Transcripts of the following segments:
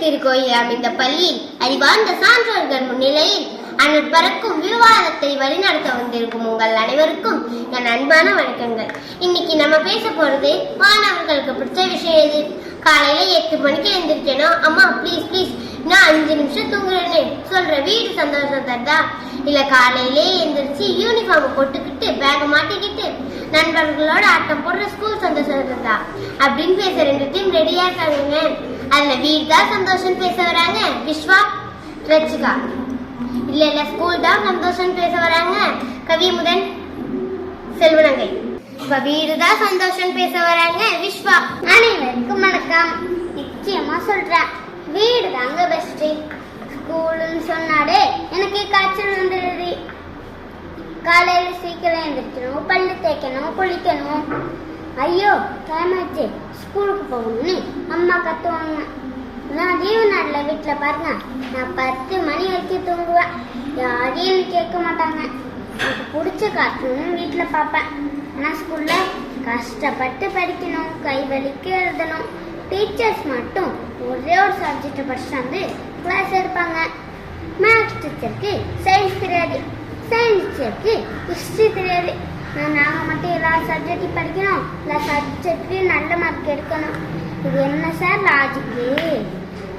திருக்கோயில் இந்த பள்ளியில் அறிவார்ந்த சான்றோர்கள் முன்னிலையில் அன்று பறக்கும் விவாதத்தை வழிநடத்த வந்திருக்கும் உங்கள் அனைவருக்கும் என் அன்பான வணக்கங்கள். இன்னைக்கு நம்ம பேச போறது மாணவர்களுக்கு பிடிச்ச விஷயம் எது. காலையில 8 மணிக்கு எழுந்திருக்கணும். அம்மா ப்ளீஸ் ப்ளீஸ் நான் 5 நிமிஷம் தூங்குறேன்னு சொல்ற வீடு சந்தோஷம் தருதா, இல்ல காலையிலே எழுந்திரிச்சு யூனிஃபார்ம் போட்டுக்கிட்டு பேக மாட்டிக்கிட்டு நண்பர்களோட ஆட்டம் போடுற ஸ்கூல் சந்தோஷம் தருதா அப்படின்னு பேச 2 டீம் ரெடியா இருக்காங்க. அதுல வீடு தான் சந்தோஷம் பேச வராங்க விஸ்வா, ரச்சிகா. இல்ல ஸ்கூல் தான் சந்தோஷம் பேச வராங்க கவிமுதன், செல்வனங்கை. இப்ப வீடு தான் சந்தோஷம் பேச வராங்க விஸ்வா. அனைவருக்கும் வணக்கம். நிச்சயமா சொல்றேன், வீடு தாங்க பெஸ்ட். ஸ்கூல்னு சொன்னாலே எனக்கு காய்ச்சல் வந்துடுது. காலையில சீக்கிரம் எழுந்திரிக்கணும், பல்லு தேய்க்கணும், குளிக்கணும். ஐயோ டைம் ஆச்சு, ஸ்கூலுக்கு போகணும்னு அம்மா கத்துவாங்க. நான் லீவு நாள்ல வீட்டுல பாருங்க, நான் 10 மணி வரைக்கும் தூங்குவேன். யாரையும் கேட்க மாட்டாங்க. எனக்கு பிடிச்ச கார்ட்டூன் வீட்டுல பார்ப்பேன். ஆனா ஸ்கூல்ல கஷ்டப்பட்டு படிக்கணும், கை வலிக்கு எழுதணும். டீச்சர்ஸ் மட்டும் ஒரே ஒரு சப்ஜெக்டை படிச்சுட்டு வந்து கிளாஸ் எடுப்பாங்க. மேத்ஸ் டீச்சருக்கு சயின்ஸ் தெரியாது, சயின்ஸ் டீச்சருக்கு ஹிஸ்டரி தெரியாது. நாங்கள் மட்டும் எல்லா சப்ஜெக்டையும் படிக்கணும், எல்லா சப்ஜெக்ட்லையும் நல்ல மார்க் எடுக்கணும். இது என்ன சார் லாஜிக்கு?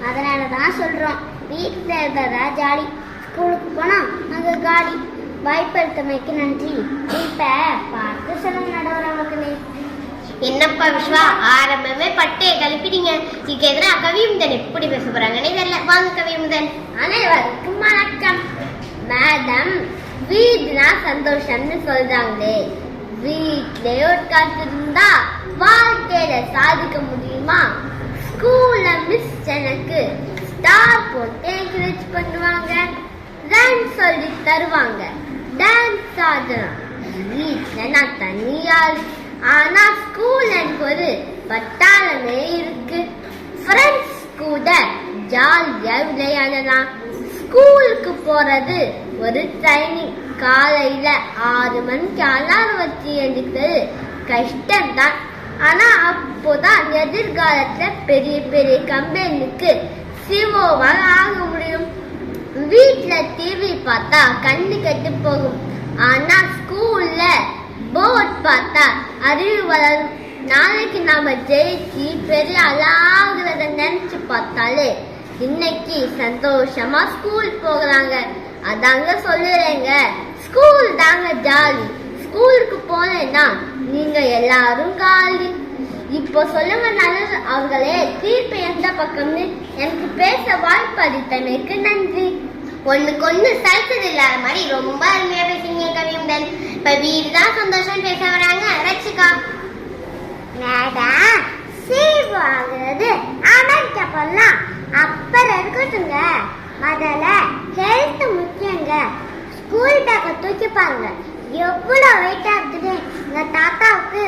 அதனால தான் சொல்கிறோம், வீட்டில் இருக்கிறதா ஜாலி, ஸ்கூலுக்கு போனால் அங்கே காலி. வாய்ப்பளித்தமைக்கு நன்றி. இப்போ பார்த்து சொல்லுங்க நடுவரவர்களே. என்னப்பா விஸ்வா, ஆரம்பமே பட்டையை கழிப்பிட்டீங்க. இதுக்கு எதிராக கவிமுதன் எப்படி பேச போறாங்கன்னு தெரியல. வாங்க கவிமுதன். அனைவருக்கும் வணக்கம். மேடம், வீடுனா சந்தோஷம்னு சொல்றாங்களே, வீட்லயே உட்கார்ந்து இருந்தா வாழ்க்கையில சாதிக்க முடியுமா? ஸ்கூல்ல மிஸ் எனக்கு ஸ்டார் போட்டு என்கரேஜ் பண்ணுவாங்க, ரன் சொல்லி தருவாங்க, டான்ஸ் ஆடலாம். வீட்ல நான் தனியாள், ஆனா ஸ்கூல் எனக்கு ஒரு பட்டாளமே இருக்கு. ஃப்ரெண்ட்ஸ் கூட ஜாலியா விளையாடலாம். ஸ்கூலுக்கு போறது ஒரு ட்ரைனிங். காலையில 6 மணிக்கு அலாரம் வச்சு எழுந்திக்கிறது கஷ்டம்தான். ஆனா அப்போதான் எதிர்காலத்துல பெரிய பெரிய கம்பெனிக்கு சிஓவாக ஆக முடியும். வீட்டுல டிவி பார்த்தா கண்ணு கெட்டு போகும். ஆனா ஸ்கூல்ல போர்ட் பார்த்தா அறிவு வளரும். நாளைக்கு நாம ஜெயிச்சு பெரிய ஆளாகிறத நினைச்சு பார்த்தாலே இன்னைக்கு சந்தோஷமா ஸ்கூல் போகிறாங்க. அதாங்க சொல்லுறேங்க, ஸ்கூல் தாங்க ஜாலி. ஸ்கூலுக்கு போனேன்னா நீங்க எல்லாரும் காலி. இப்போ சொல்லுங்க நல்லது அவர்களே, தீர்ப்பு எந்த பக்கம்னு எனக்கு பேச வாய்ப்பு அளித்தமைக்கு நன்றி. ஒண்ணுக்கு சலிச்சது இல்லாத மாதிரி ரொம்ப அருமையா பேசுறீங்க கவிமுதன். இப்ப வீடு தான் சந்தோஷம் பேச வராங்க ரச்சிகா. மேடம், சீவு வாங்குறது அமெரிக்கா போலாம், அப்புறம் இருக்கட்டுங்க. முதல்ல ஹெல்த் முக்கியங்க. ஸ்கூல் பேக்கை தூக்கிப்பாங்க. எவ்வளோ வெயிட்டா இருக்குது. எங்க தாத்தாவுக்கு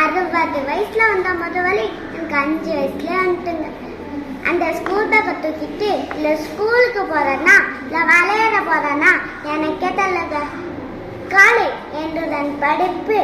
60 வயசுல வந்த முதல் எனக்கு 5 வயசுல வந்துட்டுங்க. அந்த ஸ்கூல் பேக்கை தூக்கிட்டு இல்ல ஸ்கூலுக்கு போறேன்னா இல்ல விளையாட போறேன்னா எனக்கே தெரியலங்க. காலை என்றுடன் படிப்பு,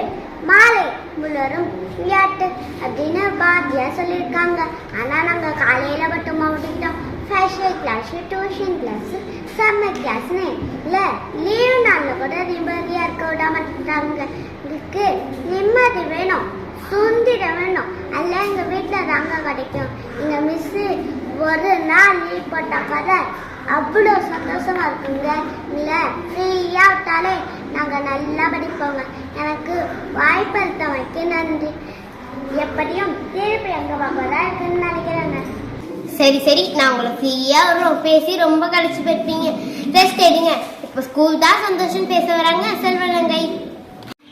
மாலை முழுவதும் விளையாட்டு அப்படின்னு பாதியா சொல்லியிருக்காங்க. ஆனா நாங்க காலையில மட்டும் மாவட்டிக்கிட்டோம். Fashion class, tuition class, summer கிளாஸ்னு இல்ல லீவ் நாள்ல கூட நிம்மதியா இருக்க விட மாட்டாங்க. எங்களுக்கு நிம்மதி வேணும், சுந்திரம் வேணும். அல்ல எங்க வீட்டுல தாங்க கிடைக்கும். எங்க மிஸ் ஒரு நாள் லீவ் போட்டா கூட அவ்வளோ சந்தோஷமா இருக்குங்க. இல்ல ஃப்ரீயா விட்டாலே நாங்க நல்லா படிப்போங்க. எனக்கு வாய்ப்பளித்தமைக்கு நன்றி. எப்படியும் திருப்பி எங்க பாப்பதா இருக்குன்னு நினைக்கிறேங்க. சரி, நான் உங்களை ஃப்ரீயா பேசி ரொம்ப கழிச்சு போயிருப்பீங்க. ரெஸ்ட் எடுங்க. இப்ப ஸ்கூல் தான் சந்தோஷம் பேச வராங்க செல்வனங்கை.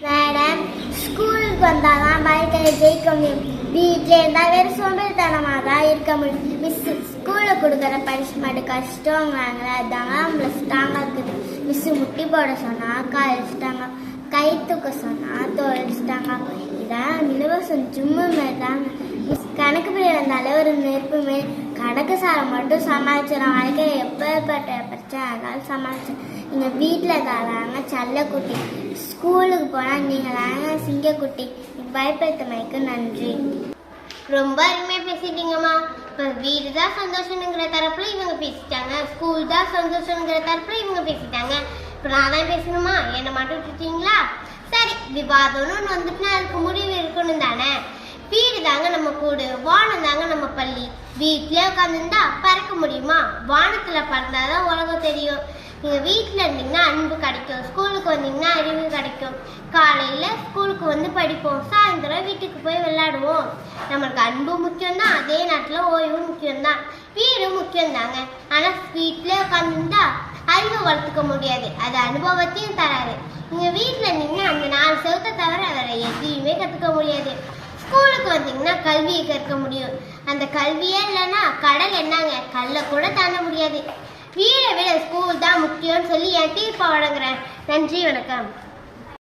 மேடம், ஸ்கூலுக்கு வந்தாதான் வாழ்க்கையை ஜெயிக்க முடியும். வீட்டில் இருந்தால் வேறு சோம்பேறித்தனமாக தான் இருக்க முடியும். மிஸ் ஸ்கூலில் கொடுக்குற பனிஷ்மெண்ட் கஷ்டம் வாங்கல, அதாங்க நம்மளை ஸ்ட்ராங்காக இருக்குது. மிஸ்ஸு முட்டி போட சொன்னால் காலிச்சிட்டாங்க, கை தூக்க சொன்னால் தோழிச்சிட்டாங்க. இதான் இலவசம் ஜும்மு மாரி தாங்க. மிஸ் கணக்கு பிள்ளை இருந்தாலே ஒரு நெருப்பு மாரி. கணக்கு சாரை மட்டும் சமாளிச்சிடும். வாழ்க்கையை எப்பேற்பட்ட பிரச்சனை இருந்தாலும் சமாளிச்சேன். நீங்கள் வீட்டில் இருக்காங்க செல்லக்குட்டி, ஸ்கூலுக்கு போனால் நீங்கள் தாங்க சிங்கக்குட்டி. பயப்படுத்தமைக்கு நன்றி. ரொம்ப அருமையா பேசிட்டீங்கம்மா. இப்ப இப்போ வீடு தான் சந்தோஷங்கிற தரப்புல இவங்க பேசிட்டாங்க, ஸ்கூல் தான் சந்தோஷங்கிற தரப்புல இவங்க பேசிட்டாங்க. இப்போ நான் தான் பேசணுமா? என்னை மட்டும் விட்டுட்டீங்களா? சரி, விவாதம்னு ஒன்று வந்துட்டுனா அதுக்கு முடிவு இருக்கணும் தானே. வீடு தாங்க நம்ம கூடு, வானம் தாங்க நம்ம பள்ளி. வீட்டிலே உட்காந்துருந்தா பறக்க முடியுமா? வானத்துல பறந்தாதான் உலகம் தெரியும். நீங்க வீட்டில் இருந்தீங்கன்னா அன்பு கிடைக்கும், ஸ்கூலுக்கு வந்தீங்கன்னா அறிவு கிடைக்கும். காலையில ஸ்கூலுக்கு வந்து படிப்போம், சாயந்தரம் வீட்டுக்கு போய் விளையாடுவோம். நம்மளுக்கு அன்பு முக்கியம்தான், அதே நேரத்தில் ஓய்வும் முக்கியம்தான், வீடும் முக்கியம் தாங்க. ஆனால் வீட்டிலே உட்காந்துருந்தா அறிவை வளர்த்துக்க முடியாது, அது அனுபவத்தையும் தராது. நீங்க வீட்டில் இருந்தீங்கன்னா அந்த 4 செவத்தை தவிர வேற எதையுமே கற்றுக்க முடியாது. ஸ்கூலுக்கு வந்தீங்கன்னா கல்வியை கற்க முடியும். அந்த கல்வியே இல்லைன்னா கடல் என்னங்க, கல்லை கூட தாண்ட முடியாது. வீடை விட ஸ்கூல் தான் முக்கியம்னு சொல்லி என் தீர்ப்பை வழங்குறேன். நன்றி, வணக்கம்.